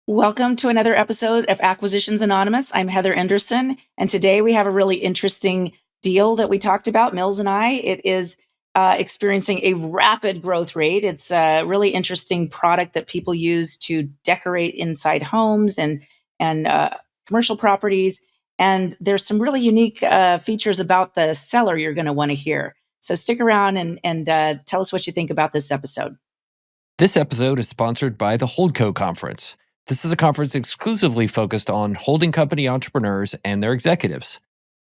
Welcome to another episode of Acquisitions Anonymous. I'm Heather Endresen, and today we have a really interesting deal that we talked about, Mills and I. It is experiencing a rapid growth rate. It's a really interesting product that people use to decorate inside homes and commercial properties. And there's some really unique features about the seller you're going to want to hear. So stick around and tell us what you think about this episode. This episode is sponsored by the Holdco Conference. This is a conference exclusively focused on holding company entrepreneurs and their executives.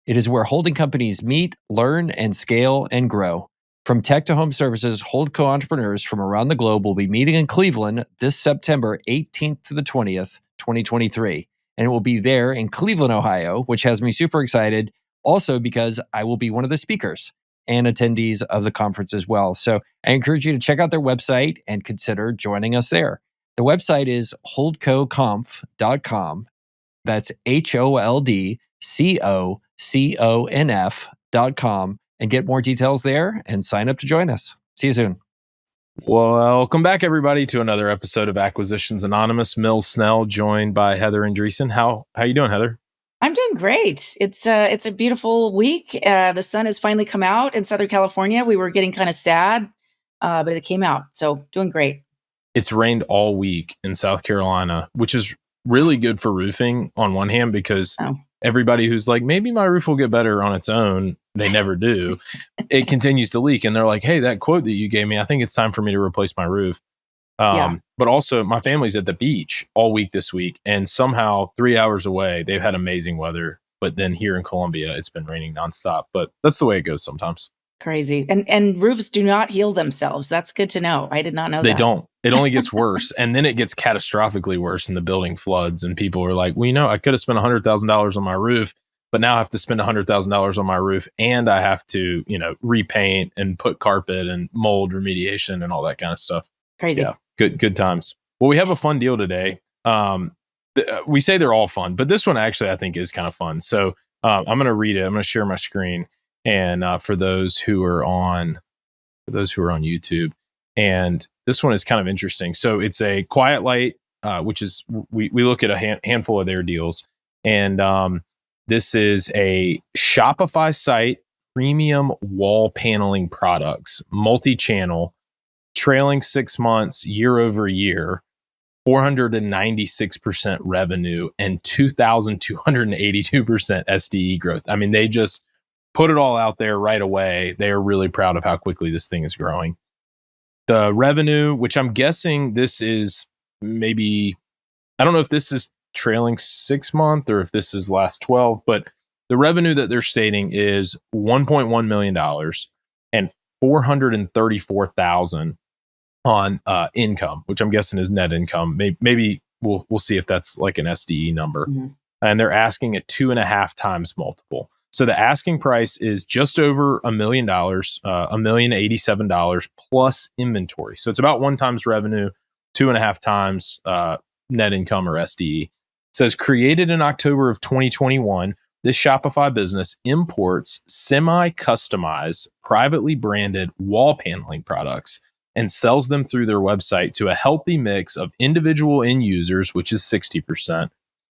It is where holding companies meet, learn, and scale and grow. From tech to home services, Holdco entrepreneurs from around the globe will be meeting in Cleveland this September 18th to the 20th, 2023. And it will be there in Cleveland, Ohio, which has me super excited. Also because I will be one of the speakers and attendees of the conference as well. So I encourage you to check out their website and consider joining us there. The website is holdcoconf.com. That's HOLDCOCONF.com, and get more details there and sign up to join us. See you soon. Welcome back, everybody, to another episode of Acquisitions Anonymous. Mills Snell, joined by Heather Endresen. How you doing, Heather? I'm doing great. It's a beautiful week. The sun has finally come out in Southern California. We were getting kind of sad, but it came out. So doing great. It's rained all week in South Carolina, which is really good for roofing on one hand, because everybody who's like, maybe my roof will get better on its own, they never do. It continues to leak. And they're like, hey, that quote that you gave me, I think it's time for me to replace my roof. But also my family's at the beach all week this week, and somehow 3 hours away, they've had amazing weather. But then here in Columbia, it's been raining nonstop. But that's the way it goes sometimes. Crazy. And roofs do not heal themselves. That's good to know. I did not know that. They don't. It only gets worse. And then it gets catastrophically worse, and the building floods, and people are like, well, I could have spent $100,000 on my roof, but now I have to spend $100,000 on my roof, and I have to, repaint and put carpet and mold remediation and all that kind of stuff. Crazy. Yeah. Good times. Well, we have a fun deal today. We say they're all fun, but this one actually I think is kind of fun. So I'm going to read it. I'm going to share my screen, and for those who are on YouTube, and this one is kind of interesting. So it's a Quiet Light, which is we look at a handful of their deals, and this is a Shopify site, premium wall paneling products, multi-channel, trailing 6 months, year over year, 496% revenue and 2,282% SDE growth. I mean, they just put it all out there right away. They are really proud of how quickly this thing is growing. The revenue, which I'm guessing this is maybe, I don't know if this is trailing 6 month or if this is last 12, but the revenue that they're stating is $1.1 million and $434,000 on income, which I'm guessing is net income. Maybe we'll see if that's like an SDE number. Mm-hmm. And they're asking a 2.5 times multiple. So the asking price is just over $1 million, $1,087,000 plus inventory. So it's about 1 times revenue, 2.5 times net income or SDE. It says created in October of 2021, this Shopify business imports semi-customized, privately branded wall paneling products and sells them through their website to a healthy mix of individual end users, which is 60%,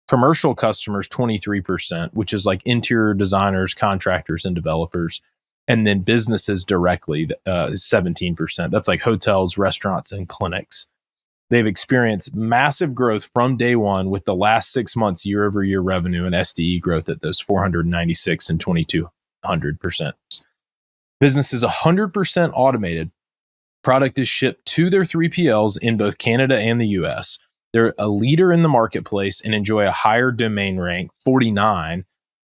commercial customers, 23%, which is like interior designers, contractors, and developers, and then businesses directly, 17%. That's like hotels, restaurants, and clinics. They've experienced massive growth from day one, with the last 6 months year over year revenue and SDE growth at those 496 and 2200%. Business is 100% automated. Product is shipped to their 3PLs in both Canada and the US. They're a leader in the marketplace and enjoy a higher domain rank, 49,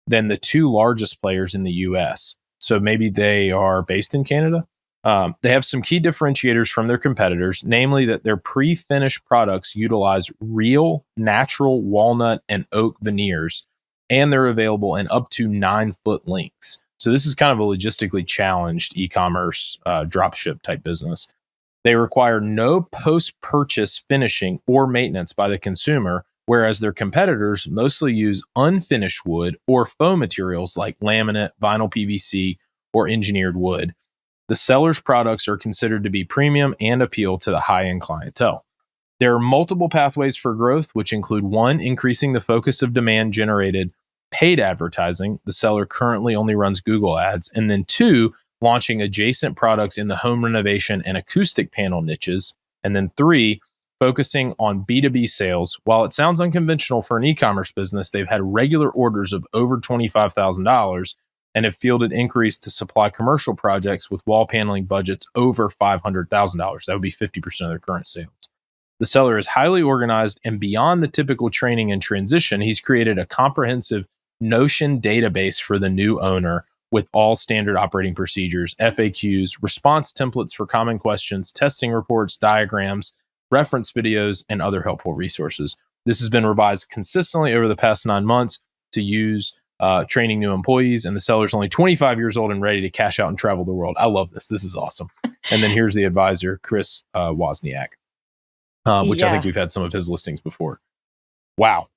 than the 2 largest players in the US. So maybe they are based in Canada. They have some key differentiators from their competitors, namely that their pre-finished products utilize real, natural walnut and oak veneers, and they're available in up to 9-foot lengths. So this is kind of a logistically challenged e-commerce dropship type business. They require no post-purchase finishing or maintenance by the consumer, whereas their competitors mostly use unfinished wood or faux materials like laminate, vinyl PVC, or engineered wood. The seller's products are considered to be premium and appeal to the high-end clientele. There are multiple pathways for growth, which include 1, increasing the focus of demand generated paid advertising. The seller currently only runs Google ads. And then 2, launching adjacent products in the home renovation and acoustic panel niches. And then 3, focusing on B2B sales. While it sounds unconventional for an e-commerce business, they've had regular orders of over $25,000 and have fielded inquiries to supply commercial projects with wall paneling budgets over $500,000. That would be 50% of their current sales. The seller is highly organized, and beyond the typical training and transition, he's created a comprehensive Notion database for the new owner with all standard operating procedures, FAQs, response templates for common questions, testing reports, diagrams, reference videos, and other helpful resources. This has been revised consistently over the past 9 months to use training new employees, and the seller's only 25 years old and ready to cash out and travel the world. I love this. This is awesome. And then here's the advisor, Chris Wozniak. Which I think we've had some of his listings before. Wow.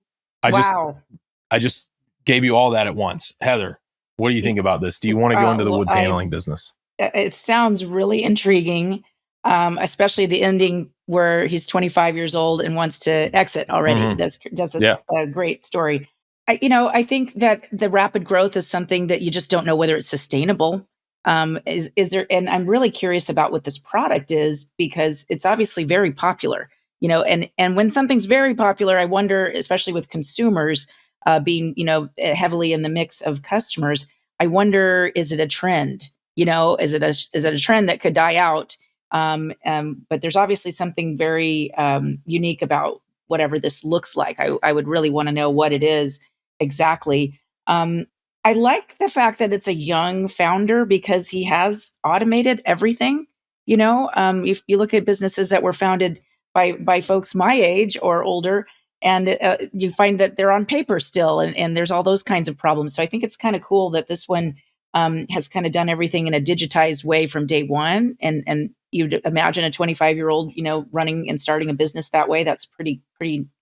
I just gave you all that at once. Heather, what do you think about this? Do you want to go into the wood paneling business? It sounds really intriguing, especially the ending where he's 25 years old and wants to exit already. Mm-hmm. That's a great story. I think that the rapid growth is something that you just don't know whether it's sustainable. Is there? And I'm really curious about what this product is, because it's obviously very popular. And when something's very popular, I wonder, especially with consumers being, heavily in the mix of customers, I wonder, is it a trend? Is it a trend that could die out? But there's obviously something very unique about whatever this looks like. I would really want to know what it is exactly. I like the fact that it's a young founder because he has automated everything. If you look at businesses that were founded by folks my age or older, and you find that they're on paper still, and there's all those kinds of problems. So I think it's kind of cool that this one has kind of done everything in a digitized way from day one. And you'd imagine a 25-year-old, running and starting a business that way. That's pretty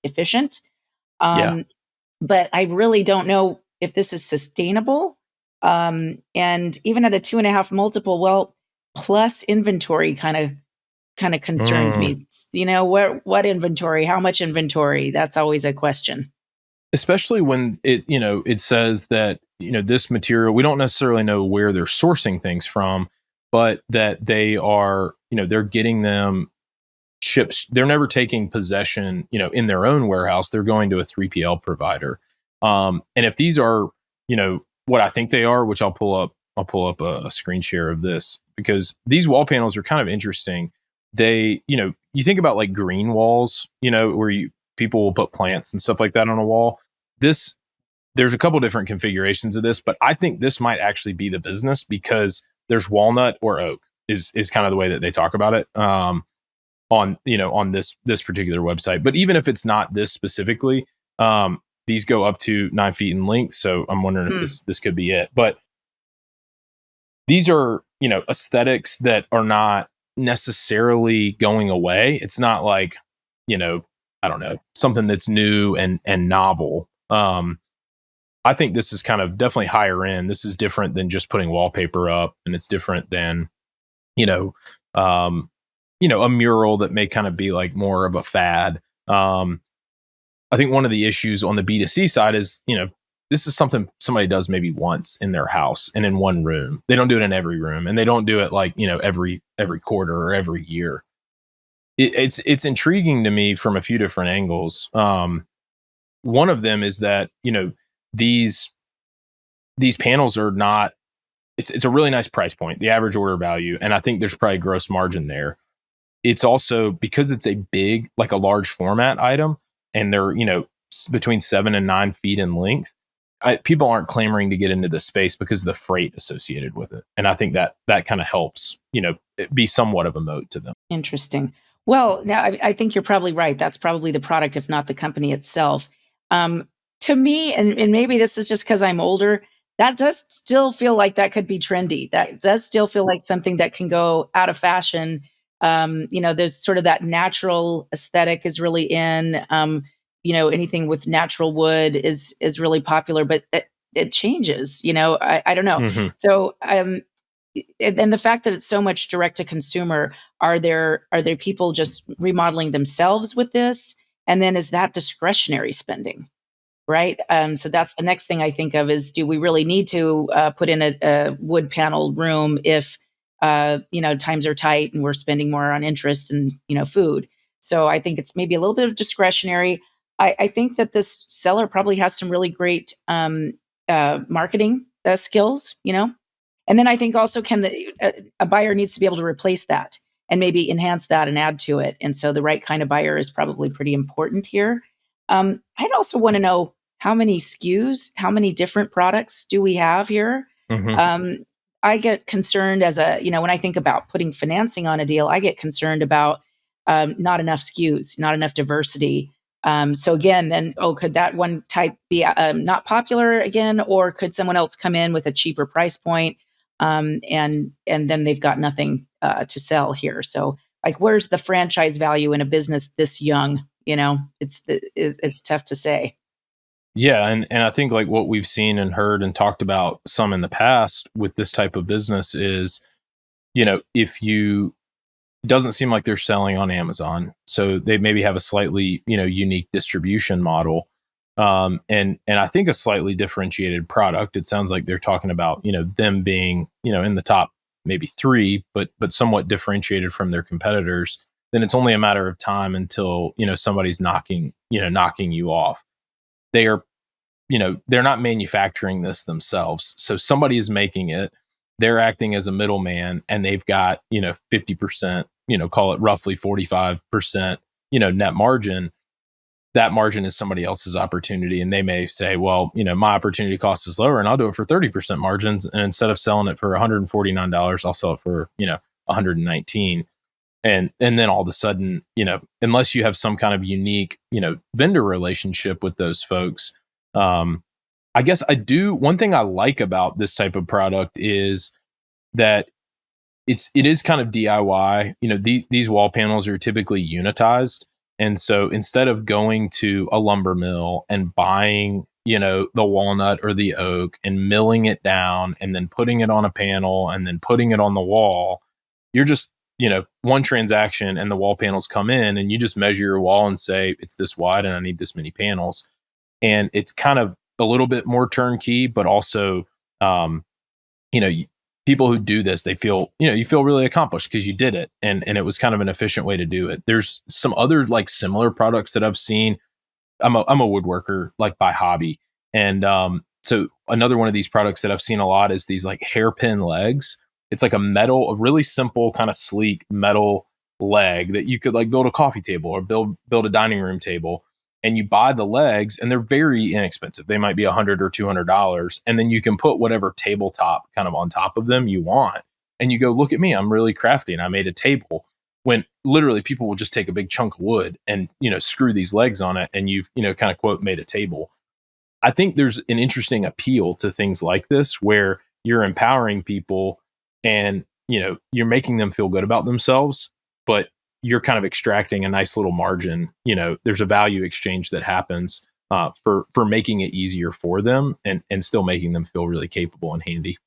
efficient. But I really don't know if this is sustainable. And even at a 2.5 multiple, well, plus inventory kind of concerns me. What inventory, how much inventory? That's always a question. Especially when it says that, this material, we don't necessarily know where they're sourcing things from, but that they are, they're getting them ships. They're never taking possession, in their own warehouse. They're going to a 3PL provider. And if these are, what I think they are, which I'll pull up a screen share of this, because these wall panels are kind of interesting. They, you think about like green walls, where people will put plants and stuff like that on a wall. There's a couple different configurations of this, but I think this might actually be the business, because there's walnut or oak is kind of the way that they talk about it. On this particular website. But even if it's not this specifically, these go up to 9 feet in length. So I'm wondering if this could be it. But these are, aesthetics that are not necessarily going away. It's not like, I don't know, something that's new and novel. I think this is kind of definitely higher end. This is different than just putting wallpaper up, and it's different than, a mural that may kind of be like more of a fad. I think one of the issues on the B2C side is, this is something somebody does maybe once in their house and in one room. They don't do it in every room, and they don't do it like, every quarter or every year. It's intriguing to me from a few different angles. One of them is that, these panels are not, it's a really nice price point, the average order value. And I think there's probably gross margin there. It's also because it's a big, like a large format item, and they're, between 7 and 9 feet in length. People aren't clamoring to get into the space because of the freight associated with it. And I think that kind of helps, be somewhat of a moat to them. Interesting. Well, now I think you're probably right. That's probably the product, if not the company itself. To me, and maybe this is just because I'm older, that does still feel like that could be trendy. That does still feel like something that can go out of fashion. There's sort of that natural aesthetic is really in. Anything with natural wood is really popular, but it changes. I don't know. Mm-hmm. So and the fact that it's so much direct to consumer, are there people just remodeling themselves with this? And then is that discretionary spending? Right? So that's the next thing I think of is, do we really need to put in a wood paneled room if times are tight and we're spending more on interest and food? So I think it's maybe a little bit of discretionary. I think that this seller probably has some really great marketing skills, and then I think also a buyer needs to be able to replace that and maybe enhance that and add to it. And so the right kind of buyer is probably pretty important here. I'd also want to know how many SKUs, how many different products do we have here? Hmm. Um, I get concerned when I think about putting financing on a deal, I get concerned about not enough SKUs, not enough diversity. So again, then, could that one type be not popular again, or could someone else come in with a cheaper price point, and then they've got nothing to sell here? So, like, where's the franchise value in a business this young? It's tough to say. Yeah, and I think like what we've seen and heard and talked about some in the past with this type of business is, if you it doesn't seem like they're selling on Amazon, so they maybe have a slightly, unique distribution model, and I think a slightly differentiated product. It sounds like they're talking about, them being, in the top maybe three, but somewhat differentiated from their competitors. Then it's only a matter of time until somebody's knocking you off. They are, they're not manufacturing this themselves. So somebody is making it. They're acting as a middleman, and they've got, 50%, call it roughly 45%, net margin. That margin is somebody else's opportunity. And they may say, well, my opportunity cost is lower and I'll do it for 30% margins. And instead of selling it for $149, I'll sell it for, 119. And then all of a sudden, unless you have some kind of unique, vendor relationship with those folks, I guess I do. One thing I like about this type of product is that it is kind of DIY. These wall panels are typically unitized, and so instead of going to a lumber mill and buying, the walnut or the oak and milling it down and then putting it on a panel and then putting it on the wall, you're just, one transaction and the wall panels come in and you just measure your wall and say it's this wide and I need this many panels. And it's kind of a little bit more turnkey, but also, you know, y- people who do this, they feel, you feel really accomplished because you did it, and it was kind of an efficient way to do it. There's some other like similar products that I've seen. I'm a woodworker like by hobby, and so another one of these products that I've seen a lot is these like hairpin legs. It's like a really simple kind of sleek metal leg that you could like build a coffee table or build a dining room table, and you buy the legs, and they're very inexpensive. They might be $100 or $200, and then you can put whatever tabletop kind of on top of them you want. And you go, look at me, I'm really crafty, and I made a table. When literally people will just take a big chunk of wood and screw these legs on it, and you've kind of quote made a table. I think there's an interesting appeal to things like this where you're empowering people, and you're making them feel good about themselves, but you're kind of extracting a nice little margin. There's a value exchange that happens for making it easier for them, and still making them feel really capable and handy.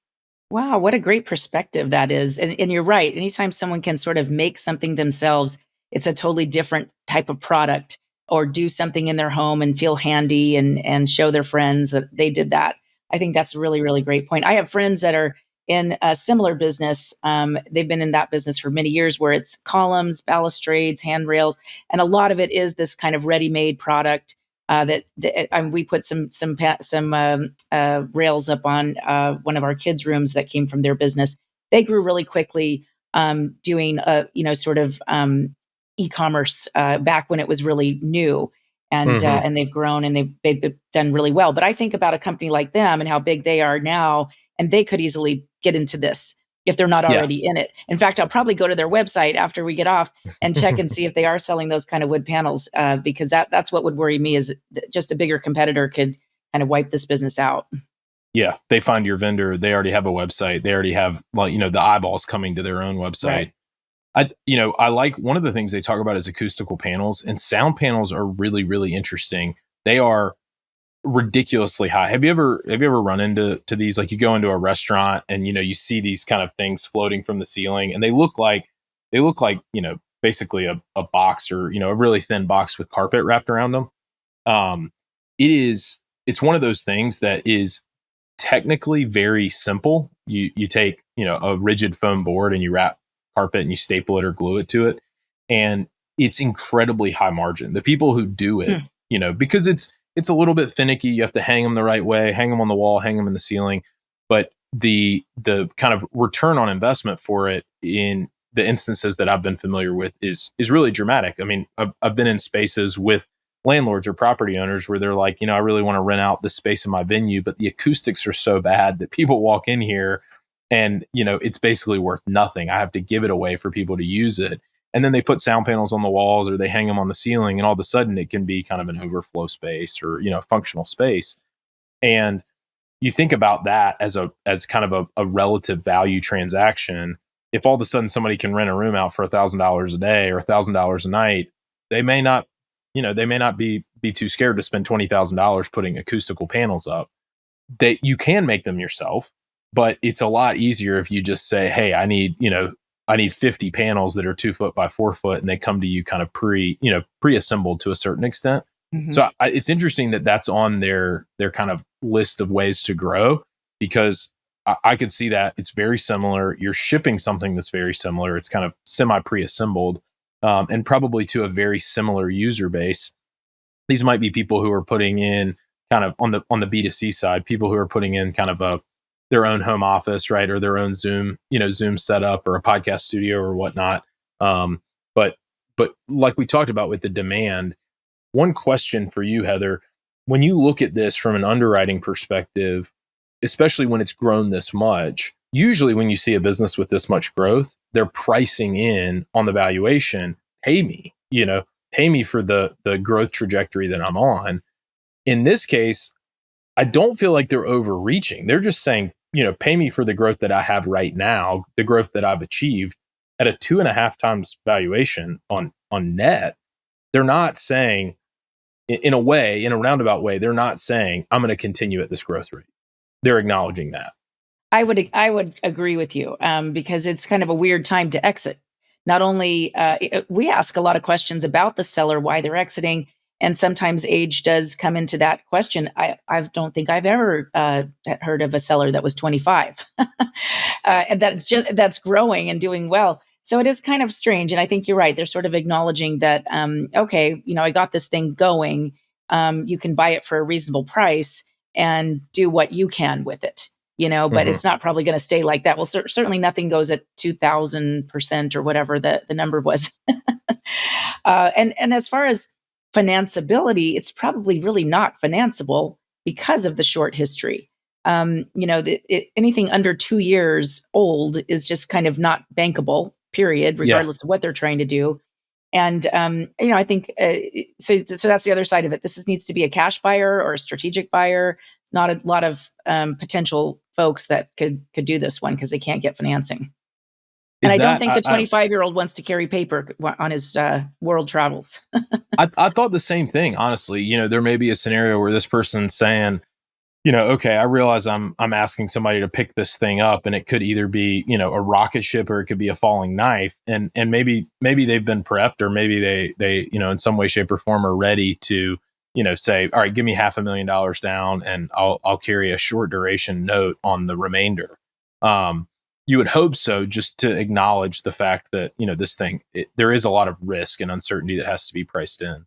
Wow, what a great perspective that is. And you're right. Anytime someone can sort of make something themselves, it's a totally different type of product, or do something in their home and feel handy and show their friends that they did that. I think that's a really, really great point. I have friends that are in a similar business. They've been in that business for many years, where it's columns, balustrades, handrails, and a lot of it is this kind of ready-made product that we put some rails up on one of our kids' rooms that came from their business. They grew really quickly, doing sort of e-commerce back when it was really new, Hmm. and they've grown and they've done really well. But I think about a company like them and how big they are now, and they could easily get into this if they're not Yeah. already in it. In fact, I'll probably go to their website after we get off and check and see if they are selling those kind of wood panels, because that's what would worry me, is just a bigger competitor could kind of wipe this business out. Yeah, they find your vendor. They already have a website. They already have, like, the eyeballs coming to their own website. Right. I like, one of the things they talk about is acoustical panels, and sound panels are really, really interesting. They are ridiculously high. Have you ever run into these? Like, you go into a restaurant and you see these kind of things floating from the ceiling, and they look like basically a box, or a really thin box with carpet wrapped around them. Um, it's one of those things that is technically very simple. You take a rigid foam board and you wrap carpet and you staple it or glue it to it, and it's incredibly high margin. The people who do it, Hmm. because it's a little bit finicky. You have to hang them the right way, hang them on the wall, hang them in the ceiling, but the kind of return on investment for it in the instances that I've been familiar with is really dramatic. I mean, I've been in spaces with landlords or property owners where they're like, I really want to rent out the space in my venue, but the acoustics are so bad that people walk in here and, it's basically worth nothing. I have to give it away for people to use it. And then they put sound panels on the walls or they hang them on the ceiling, and all of a sudden it can be kind of an overflow space or, functional space. And you think about that as kind of a relative value transaction. If all of a sudden somebody can rent a room out for $1,000 a day or $1,000 a night, they may not, be too scared to spend $20,000 putting acoustical panels up. That you can make them yourself, but it's a lot easier if you just say, "Hey, I need 50 panels that are 2 foot by 4 foot," and they come to you kind of pre-assembled to a certain extent. Mhm. So it's interesting that that's on their kind of list of ways to grow, because I could see that it's very similar. You're shipping something that's very similar. It's kind of semi pre-assembled, and probably to a very similar user base. These might be people who are putting in kind of on the B2C side, people who are putting in kind of their own home office, right, or their own Zoom setup or a podcast studio or whatnot. But like we talked about with the demand, one question for you, Heather, when you look at this from an underwriting perspective, especially when it's grown this much, usually when you see a business with this much growth, they're pricing in on the valuation, pay me for the growth trajectory that I'm on. In this case, I don't feel like they're overreaching. They're just saying, pay me for the growth that I have right now, the growth that I've achieved at a 2.5 times valuation on net. They're not saying, in a roundabout way, they're not saying I'm going to continue at this growth rate. They're acknowledging that. I would agree with you, because it's kind of a weird time to exit. Not only we ask a lot of questions about the seller, why they're exiting, and sometimes age does come into that question. I don't think I've ever heard of a seller that was 25, and that's growing and doing well. So it is kind of strange, and I think you're right. They're sort of acknowledging that, okay, I got this thing going. You can buy it for a reasonable price and do what you can with it. But Mhm. it's not probably going to stay like that. Well, certainly nothing goes at 2000% or whatever the number was. And as far as financeability, it's probably really not financeable because of the short history. Anything under 2 years old is just kind of not bankable, period, Yeah. regardless of what they're trying to do. And I think so. That's the other side of it. Needs to be a cash buyer or a strategic buyer. It's not a lot of potential folks that could do this one because they can't get financing. And Is I don't that think the 25-year-old wants to carry paper on his world travels. I thought the same thing, honestly. There may be a scenario where this person's saying, okay, I realize I'm asking somebody to pick this thing up, and it could either be, a rocket ship, or it could be a falling knife. And maybe they've been prepped, or maybe they in some way, shape, or form are ready to, say, all right, give me $500,000 down and I'll carry a short duration note on the remainder. You would hope so, just to acknowledge the fact that, this thing, there is a lot of risk and uncertainty that has to be priced in.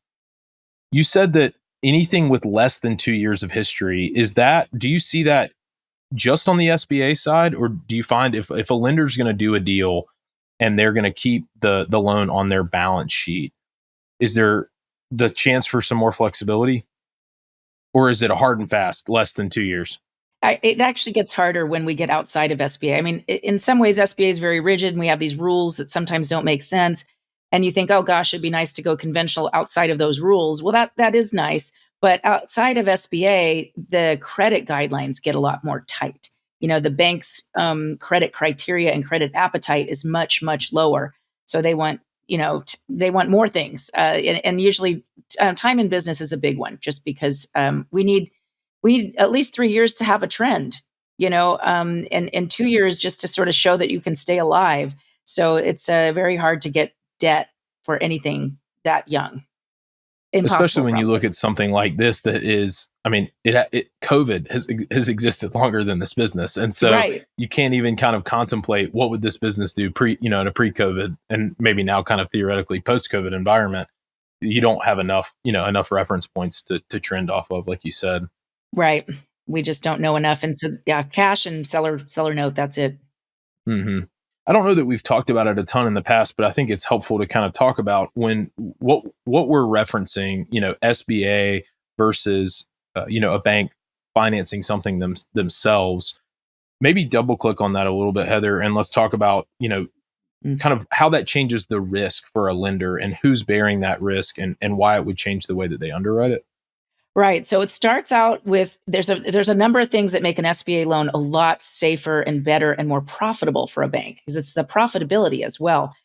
You said that anything with less than 2 years of history, do you see that just on the SBA side, or do you find if a lender's going to do a deal and they're going to keep the loan on their balance sheet, is there the chance for some more flexibility, or is it a hard and fast less than 2 years? It actually gets harder when we get outside of SBA. I mean, in some ways, SBA is very rigid, and we have these rules that sometimes don't make sense. And you think, oh gosh, it'd be nice to go conventional outside of those rules. Well, that is nice, but outside of SBA, the credit guidelines get a lot more tight. The bank's credit criteria and credit appetite is much, much lower. So they want, they want more things, and usually time in business is a big one, just because we need we need at least 3 years to have a trend, and 2 years just to sort of show that you can stay alive. So it's very hard to get debt for anything that young. Especially Impossible, when you look probably. at something like this that is, I mean, COVID has existed longer than this business, and so Right. you can't even kind of contemplate what would this business do in a pre-COVID, and maybe now kind of theoretically post-COVID environment. You don't have enough reference points to trend off of, like you said. Right. We just don't know enough. And so, yeah, cash and seller note, that's it. hmm I don't know that we've talked about it a ton in the past, but I think it's helpful to kind of talk about what we're referencing. SBA versus a bank financing something themselves. Maybe double click on that a little bit, Heather, and let's talk about Mm. kind of how that changes the risk for a lender and who's bearing that risk and why it would change the way that they underwrite it. Right. So it starts out with there's a number of things that make an SBA loan a lot safer and better and more profitable for a bank because it's the profitability as well.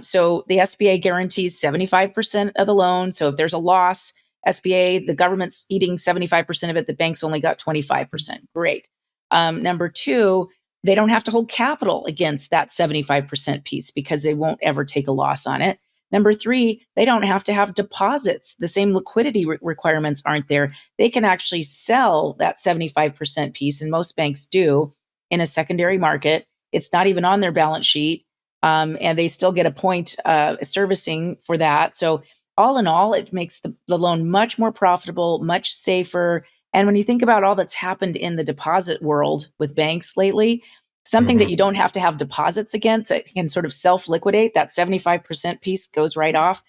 So the SBA guarantees 75% of the loan. So if there's a loss, SBA, the government's eating 75% of it, the bank's only got 25%. Great. Number two, they don't have to hold capital against that 75% piece because they won't ever take a loss on it. Number three, they don't have to have deposits. The same liquidity requirements aren't there. They can actually sell that 75% piece, and most banks do, in a secondary market. It's not even on their balance sheet, and they still get a point servicing for that. So, all in all, it makes the loan much more profitable, much safer. And when you think about all that's happened in the deposit world with banks lately, something that hmm you don't have to have deposits against that can sort of self liquidate, that 75% piece goes right off.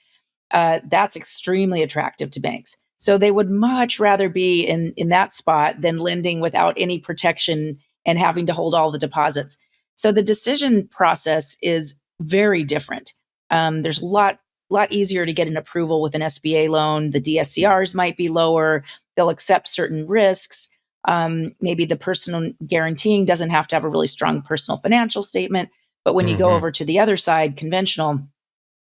That's extremely attractive to banks. So they would much rather be in that spot than lending without any protection and having to hold all the deposits. So the decision process is very different. There's a lot easier to get an approval with an SBA loan. The DSCRs might be lower. They'll accept certain risks. Maybe the personal guaranteeing doesn't have to have a really strong personal financial statement. But when you go hmm over to the other side, conventional,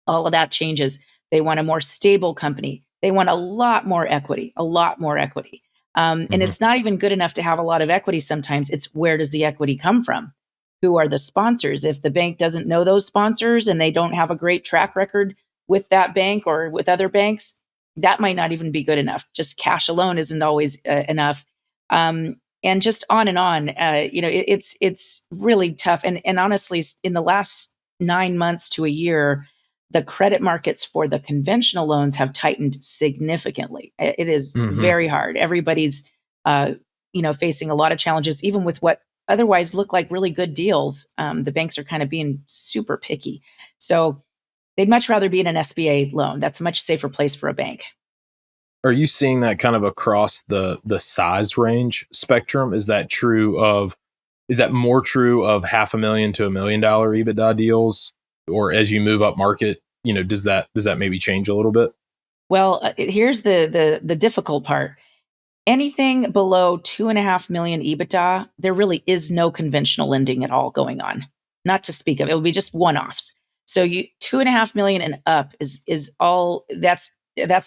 all of that changes. They want a more stable company. They want a lot more equity, a lot more equity. And hmm it's not even good enough to have a lot of equity sometimes. It's where does the equity come from? Who are the sponsors? If the bank doesn't know those sponsors and they don't have a great track record with that bank or with other banks, that might not even be good enough. Just cash alone isn't always enough. And just on and on. It's really tough. And honestly, in the last 9 months to a year, the credit markets for the conventional loans have tightened significantly. It is hmm very hard. Everybody's, facing a lot of challenges, even with what otherwise look like really good deals. The banks are kind of being super picky. So they'd much rather be in an SBA loan. That's a much safer place for a bank. Are you seeing that kind of across the size range spectrum? Is that more true of $500,000 to $1 million EBITDA deals, or as you move up market, does that maybe change a little bit? Well, here's the difficult part. Anything below 2.5 million EBITDA, there really is no conventional lending at all going on. Not to speak of, it will be just one-offs. So you 2.5 million and up is all that's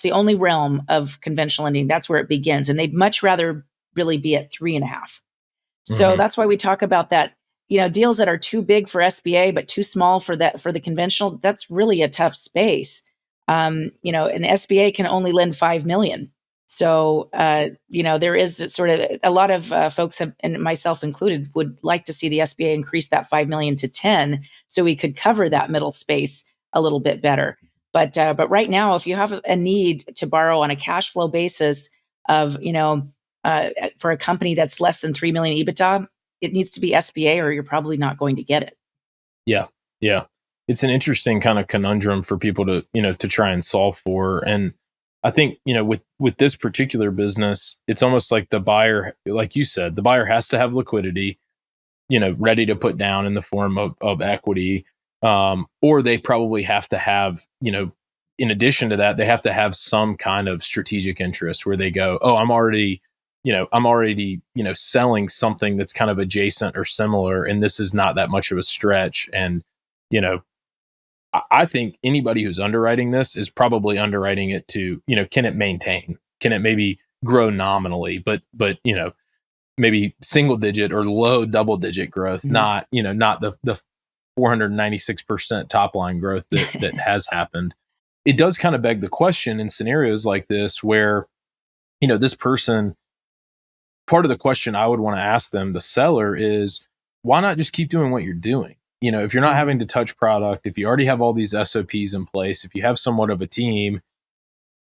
the only realm of conventional lending. That's where it begins. And they'd much rather really be at 3.5. So hmm that's why we talk about that, deals that are too big for SBA but too small for the conventional. That's really a tough space. An SBA can only lend 5 million. So there is sort of a lot of folks have, and myself included, would like to see the SBA increase that 5 million to 10, so we could cover that middle space a little bit better. But right now, if you have a need to borrow on a cash flow basis of for a company that's less than 3 million EBITDA, it needs to be SBA or you're probably not going to get it. Yeah, yeah. It's an interesting kind of conundrum for people to try and solve for. And I think, with this particular business, it's almost like the buyer, like you said, the buyer has to have liquidity, ready to put down in the form of equity. Or they probably have to have, in addition to that, they have to have some kind of strategic interest where they go, oh, I'm already selling something that's kind of adjacent or similar, and this is not that much of a stretch. And, you know, I think anybody who's underwriting this is probably underwriting it to, can it maintain? Can it maybe grow nominally, but maybe single digit or low double digit growth, not the 496% top line growth that has happened. It does kind of beg the question in scenarios like this where, this person, part of the question I would want to ask them, the seller, is why not just keep doing what you're doing? If you're not having to touch product, if you already have all these SOPs in place, if you have somewhat of a team,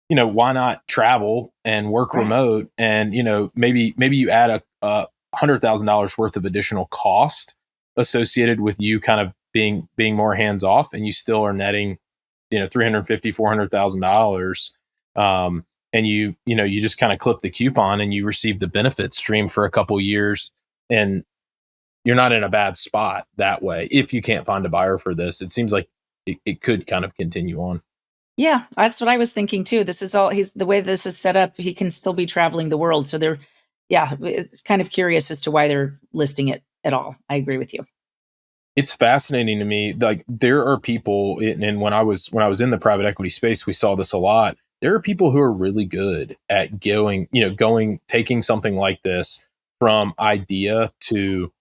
why not travel and work remote? And, maybe you add a $100,000 worth of additional cost associated with you kind of being more hands off, and you still are netting, $350,000, $400,000. And you just kind of clip the coupon and you receive the benefit stream for a couple years, and you're not in a bad spot that way. If you can't find a buyer for this, it seems like it could kind of continue on. Yeah, that's what I was thinking too. This is all the way this is set up, he can still be traveling the world. So it's kind of curious as to why they're listing it at all. I agree with you. It's fascinating to me. Like, there are people, and when I was in the private equity space, we saw this a lot. There are people who are really good at taking something like this from idea to,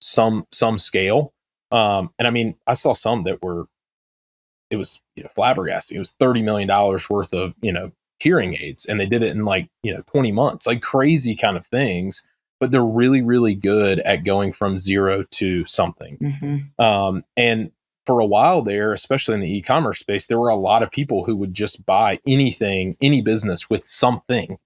some scale. And I mean, I saw some that it was flabbergasting. It was $30 million worth of, hearing aids, and they did it in 20 months, like crazy kind of things. But they're really, really good at going from zero to something. And for a while there, especially in the e-commerce space, there were a lot of people who would just buy anything, any business with something,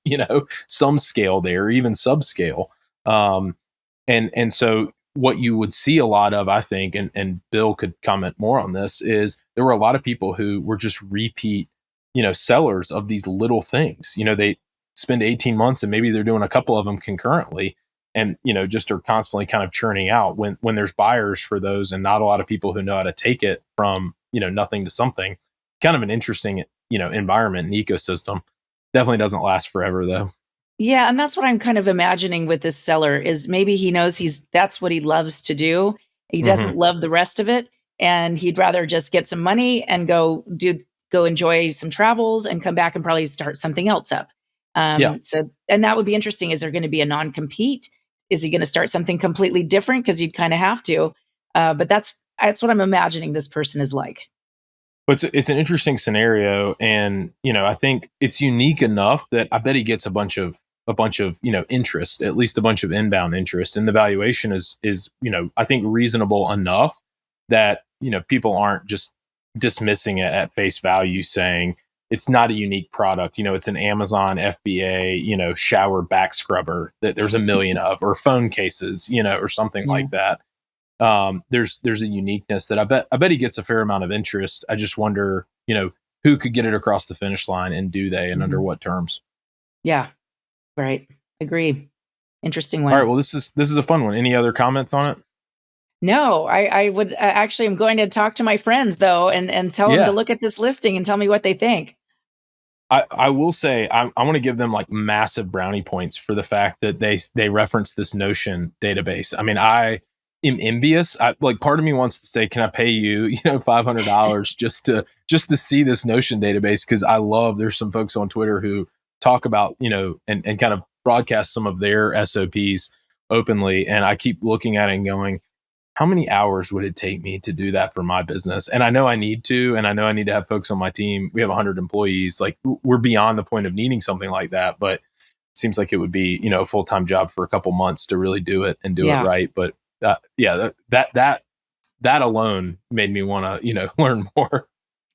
some scale there, even subscale. And so what you would see a lot of, I think, and Bill could comment more on this, is there were a lot of people who were just repeat, sellers of these little things. They spend 18 months and maybe they're doing a couple of them concurrently, and just are constantly kind of churning out when there's buyers for those, and not a lot of people who know how to take it from nothing to something. Kind of an interesting environment and ecosystem. Definitely doesn't last forever though. Yeah, and that's what I'm kind of imagining with this seller, is maybe he knows that's what he loves to do. He doesn't love the rest of it, and he'd rather just get some money and go enjoy some travels and come back and probably start something else up. So, and that would be interesting. Is there going to be a non-compete? Is he going to start something completely different? Because you'd kind of have to. But that's what I'm imagining this person is like. But it's an interesting scenario, and I think it's unique enough that I bet he gets a bunch of interest, at least a bunch of inbound interest, and the valuation is I think reasonable enough that people aren't just dismissing it at face value, saying it's not a unique product. It's an Amazon FBA, shower back scrubber that there's a million of, or phone cases, or something like that. There's a uniqueness that I bet he gets a fair amount of interest. I just wonder, who could get it across the finish line, and do they, and under what terms? Yeah, right. Agree. Interesting one. All right. Well, this is a fun one. Any other comments on it? No, I would actually, I'm going to talk to my friends though, and tell them to look at this listing and tell me what they think. I will say I want to give them like massive brownie points for the fact that they reference this Notion database. I mean, I am envious. Part of me wants to say, can I pay you, $500 just to see this Notion database? Because there's some folks on Twitter who talk about, and kind of broadcast some of their SOPs openly. And I keep looking at it and going, how many hours would it take me to do that for my business? And I know I need to, and I know I need to have folks on my team. We have 100 employees. Like, we're beyond the point of needing something like that, but it seems like it would be, a full-time job for a couple months to really do it and do it right. But that alone made me want to, learn more.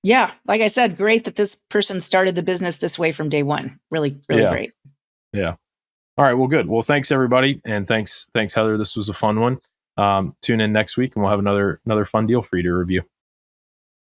Yeah. Like I said, great that this person started the business this way from day one. Really, really great. Yeah. All right. Well, good. Well, thanks everybody. And thanks Heather. This was a fun one. Tune in next week and we'll have another fun deal for you to review.